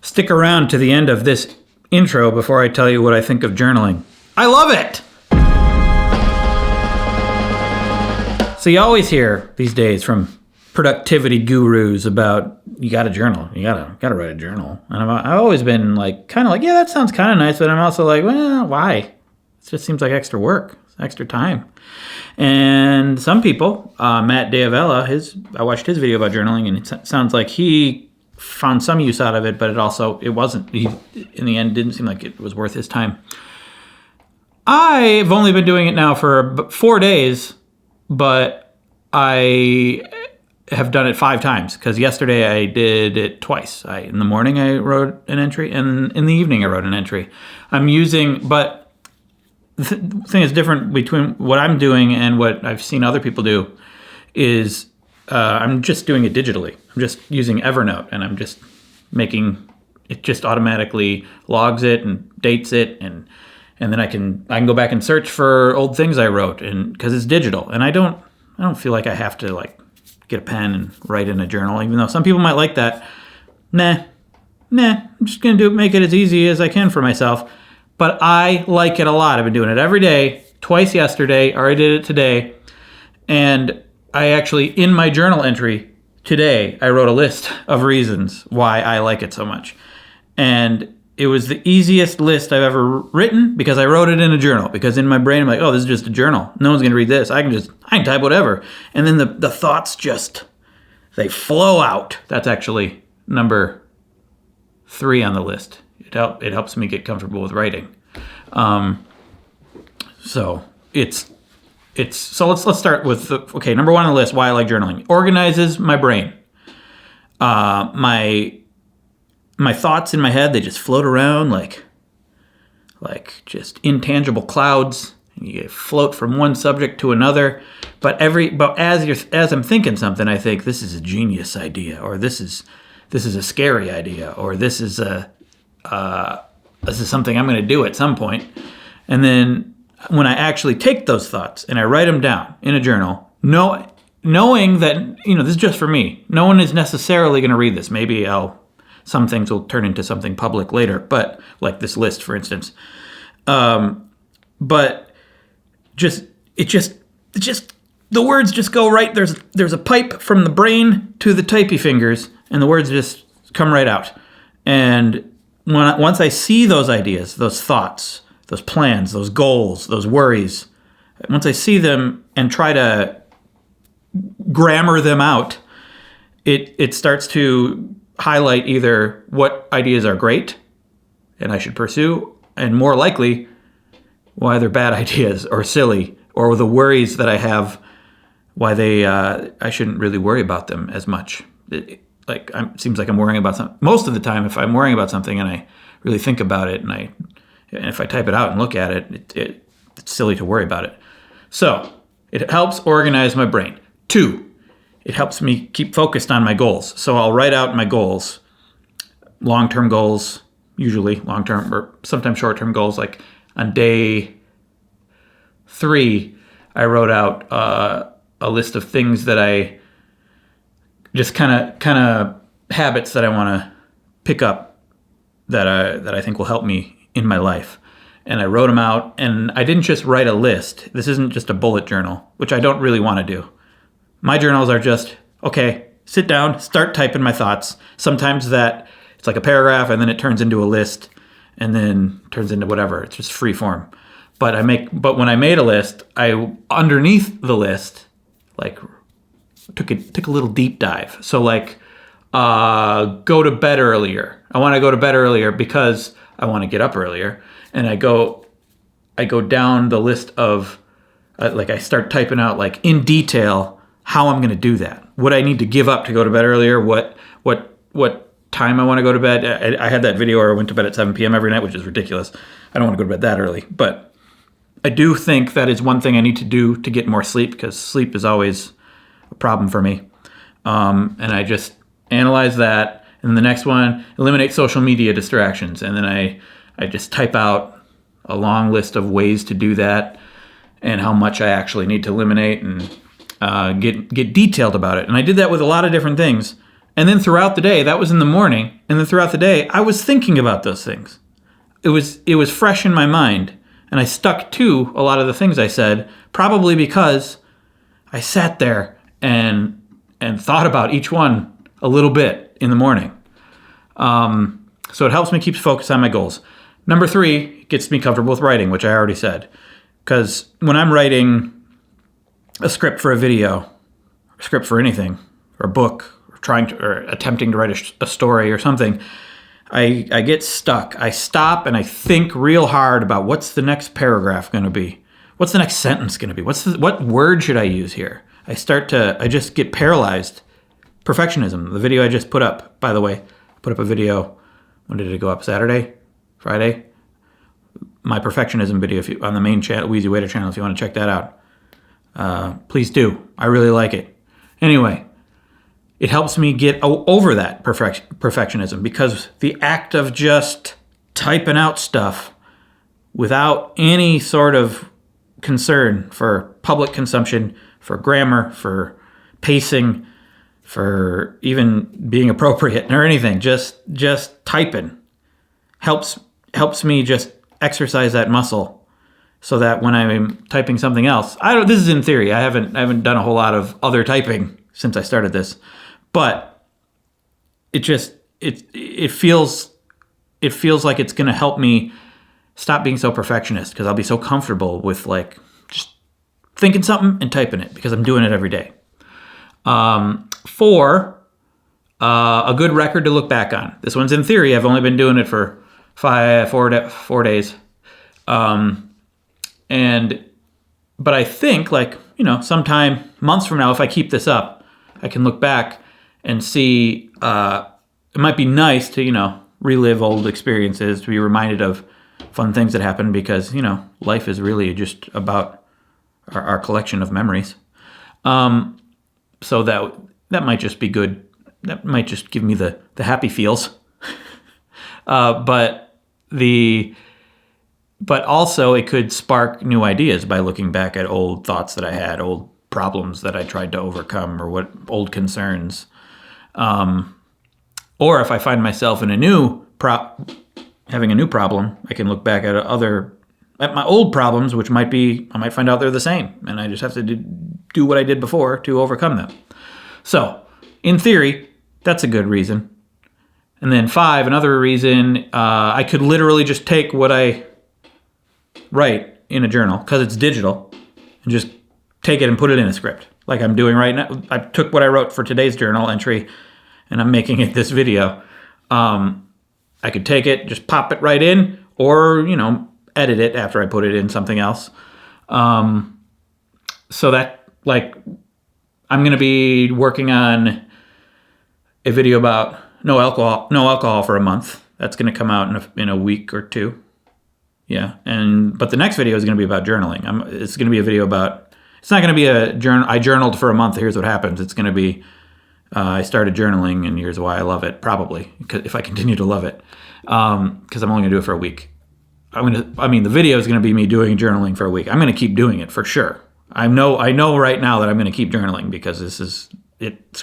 Stick around to the end of this intro before I tell you what I think of journaling. I love it! So you always hear these days from productivity gurus about you got to journal. You got to write a journal. And I've always been like, kind of like, yeah, that sounds kind of nice. But I'm also like, well, why? It just seems like extra work, extra time. And some people, Matt D'Avella, I watched his video about journaling, and it sounds like he found some use out of it, but it wasn't. He, in the end, didn't seem like it was worth his time. I've only been doing it now for 4 days, but I have done it 5 times, because yesterday I did it twice. In the morning I wrote an entry, and in the evening I wrote an entry. But the thing is different between what I'm doing and what I've seen other people do is I'm just doing it digitally. I'm just using Evernote, and I'm just making it just automatically logs it and dates it, and then I can go back and search for old things I wrote, and because it's digital, and I don't feel like I have to like get a pen and write in a journal, even though some people might like that. Nah, I'm just gonna make it as easy as I can for myself. But I like it a lot. I've been doing it every day, twice yesterday, already did it today. And I actually, in my journal entry today, I wrote a list of reasons why I like it so much. And it was the easiest list I've ever written because I wrote it in a journal. Because in my brain, I'm like, oh, this is just a journal. No one's going to read this. I can type whatever. And then the thoughts they flow out. That's actually number 3 on the list. It helps me get comfortable with writing. So let's start with number 1 on the list, why I like journaling. Organizes my brain. My thoughts in my head, they just float around like just intangible clouds. You float from one subject to another. But as I'm thinking something, I think this is a genius idea, or this is a scary idea, or this is something I'm going to do at some point. And then when I actually take those thoughts and I write them down in a journal, knowing that, this is just for me. No one is necessarily going to read this. Maybe some things will turn into something public later, but like this list, for instance. But the words just go right. There's a pipe from the brain to the typey fingers, and the words just come right out. And once I see those ideas, those thoughts, those plans, those goals, those worries, once I see them and try to grammar them out, it starts to highlight either what ideas are great and I should pursue, and more likely why they're bad ideas or silly, or the worries that I have, why I shouldn't really worry about them as much. It seems like I'm worrying about something. Most of the time, if I'm worrying about something and I really think about it, and if I type it out and look at it, it's silly to worry about it. So it helps organize my brain. 2, it helps me keep focused on my goals. So I'll write out my goals, long-term goals, usually long-term, or sometimes short-term goals. Like on day 3, I wrote out a list of things that I just kind of habits that I want to pick up that I think will help me in my life. And I wrote them out, and I didn't just write a list. This isn't just a bullet journal, which I don't really want to do. My journals are just, okay, sit down, start typing my thoughts. Sometimes it's like a paragraph, and then it turns into a list, and then turns into whatever. It's just free form. But when I made a list, I underneath the list, took a little deep dive. So go to bed earlier. I want to go to bed earlier because I want to get up earlier. And I go down the list of, I start typing out in detail how I'm going to do that. What I need to give up to go to bed earlier. What time I want to go to bed. I had that video where I went to bed at 7 p.m. every night, which is ridiculous. I don't want to go to bed that early. But I do think that is one thing I need to do to get more sleep, because sleep is always a problem for me. And I just analyze that. And the next one, eliminate social media distractions. And then I just type out a long list of ways to do that and how much I actually need to eliminate, and get detailed about it. And I did that with a lot of different things. And then throughout the day, that was in the morning, and then throughout the day, I was thinking about those things. It was fresh in my mind, and I stuck to a lot of the things I said, probably because I sat there and thought about each one a little bit in the morning. So it helps me keep focused on my goals. Number 3, it gets me comfortable with writing, which I already said. Because when I'm writing a script for a video, a script for anything, or a book, or attempting to write a story or something, I get stuck. I stop and I think real hard about what's the next paragraph going to be? What's the next sentence going to be? What word should I use here? I just get paralyzed. Perfectionism, the video I just put up, by the way, put up a video. When did it go up? Saturday? Friday? My perfectionism video on the main channel, Wheezy Waiter channel, if you want to check that out. Please do. I really like it. Anyway, it helps me get over that perfectionism, because the act of just typing out stuff without any sort of concern for public consumption, for grammar, for pacing, for even being appropriate or anything, just typing helps me just exercise that muscle, so that when I'm typing something else, this is in theory. I haven't done a whole lot of other typing since I started this, but it feels like it's going to help me stop being so perfectionist, because I'll be so comfortable with like just thinking something and typing it, because I'm doing it every day. 4, a good record to look back on. This one's in theory. I've only been doing it for 4 days. But I think, like, sometime months from now, if I keep this up, I can look back and see, it might be nice to, relive old experiences, to be reminded of fun things that happened, because, life is really just about our collection of memories. So that might just be good. That might just give me the happy feels. But also it could spark new ideas by looking back at old thoughts that I had, old problems that I tried to overcome, or old concerns. Or if I find myself in having a new problem, I can look back at my old problems, which I might find out they're the same, and I just have to do what I did before to overcome them. So, in theory, that's a good reason. And then 5, another reason, I could literally just take what I write in a journal, because it's digital, and just take it and put it in a script, like I'm doing right now. I took what I wrote for today's journal entry, and I'm making it this video. I could take it, just pop it right in, or, edit it after I put it in something else. So that, like, I'm going to be working on a video about no alcohol for a month. That's going to come out in a week or 2. Yeah. But the next video is going to be about journaling. It's going to be a video about, it's not going to be I journaled for a month. Here's what happens. It's going to be, I started journaling and here's why I love it, probably, if I continue to love it. Because I'm only going to do it for a week. The video is going to be me doing journaling for a week. I'm going to keep doing it for sure. I know right now that I'm going to keep journaling, because it's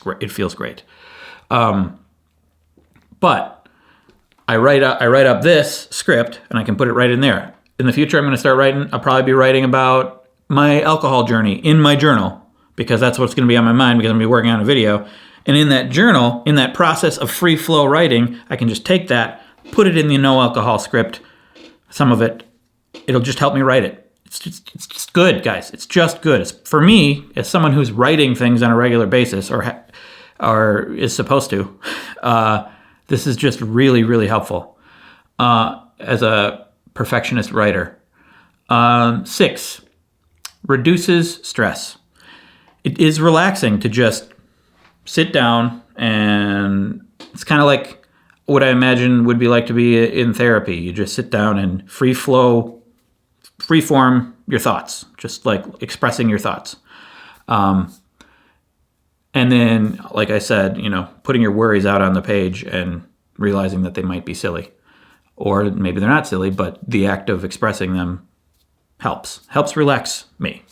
great. It feels great. But I write up this script and I can put it right in there. In the future, I'm going to start writing. I'll probably be writing about my alcohol journey in my journal, because that's what's going to be on my mind, because I'm going to be working on a video. And in that journal, in that process of free flow writing, I can just take that, put it in the no alcohol script. Some of it, it'll just help me write it. It's just good, guys. It's just good. For me, as someone who's writing things on a regular basis, or is supposed to, this is just really, really helpful as a perfectionist writer. 6, reduces stress. It is relaxing to just sit down, and it's kind of like what I imagine would be like to be in therapy. You just sit down and free form your thoughts, just like expressing your thoughts. And then, like I said, putting your worries out on the page and realizing that they might be silly, or maybe they're not silly, but the act of expressing them helps relax me.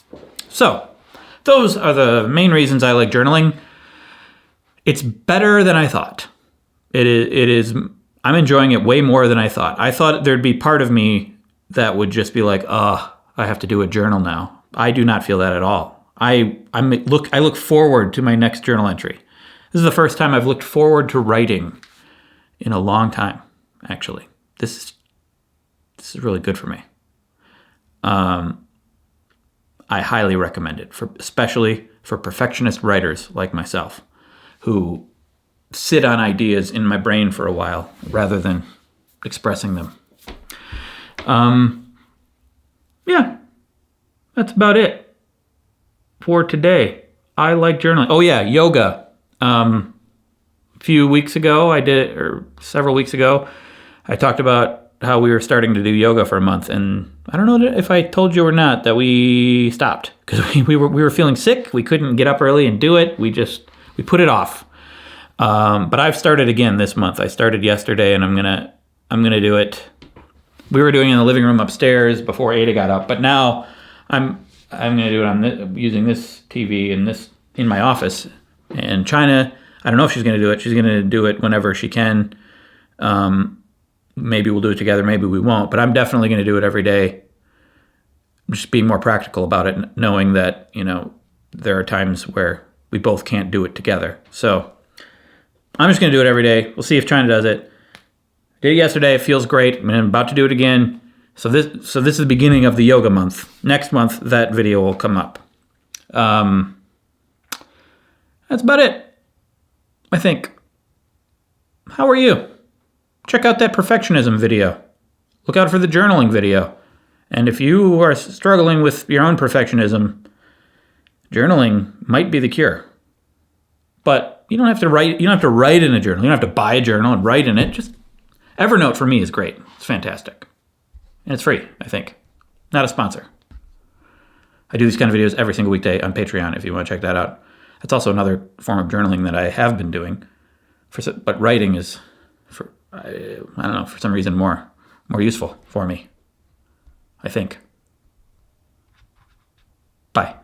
So those are the main reasons I like journaling. It's better than I thought. It is. I'm enjoying it way more than I thought. I thought there'd be part of me that would just be like, I have to do a journal now. I do not feel that at all. I look forward to my next journal entry. This is the first time I've looked forward to writing in a long time, actually. This is really good for me. I highly recommend it, especially for perfectionist writers like myself, who sit on ideas in my brain for a while rather than expressing them. Yeah, that's about it for today. I like journaling. Oh yeah, yoga. A few weeks ago, or several weeks ago, I talked about how we were starting to do yoga for a month, and I don't know if I told you or not that we stopped because we were feeling sick. We couldn't get up early and do it. We put it off. But I've started again this month. I started yesterday, and I'm gonna do it. We were doing it in the living room upstairs before Ada got up, but now I'm gonna do it using this TV in my office. And China, I don't know if she's gonna do it. She's gonna do it whenever she can. Maybe we'll do it together. Maybe we won't. But I'm definitely gonna do it every day. Just being more practical about it, knowing that there are times where we both can't do it together. So I'm just going to do it every day. We'll see if China does it. Did it yesterday. It feels great. I'm about to do it again. So this is the beginning of the yoga month. Next month, that video will come up. That's about it, I think. How are you? Check out that perfectionism video. Look out for the journaling video. And if you are struggling with your own perfectionism, journaling might be the cure. But you don't have to write. You don't have to write in a journal. You don't have to buy a journal and write in it. Just Evernote for me is great. It's fantastic, and it's free. I think, not a sponsor. I do these kind of videos every single weekday on Patreon. If you want to check that out, that's also another form of journaling that I have been doing. But writing is, I don't know, for some reason more useful for me, I think. Bye.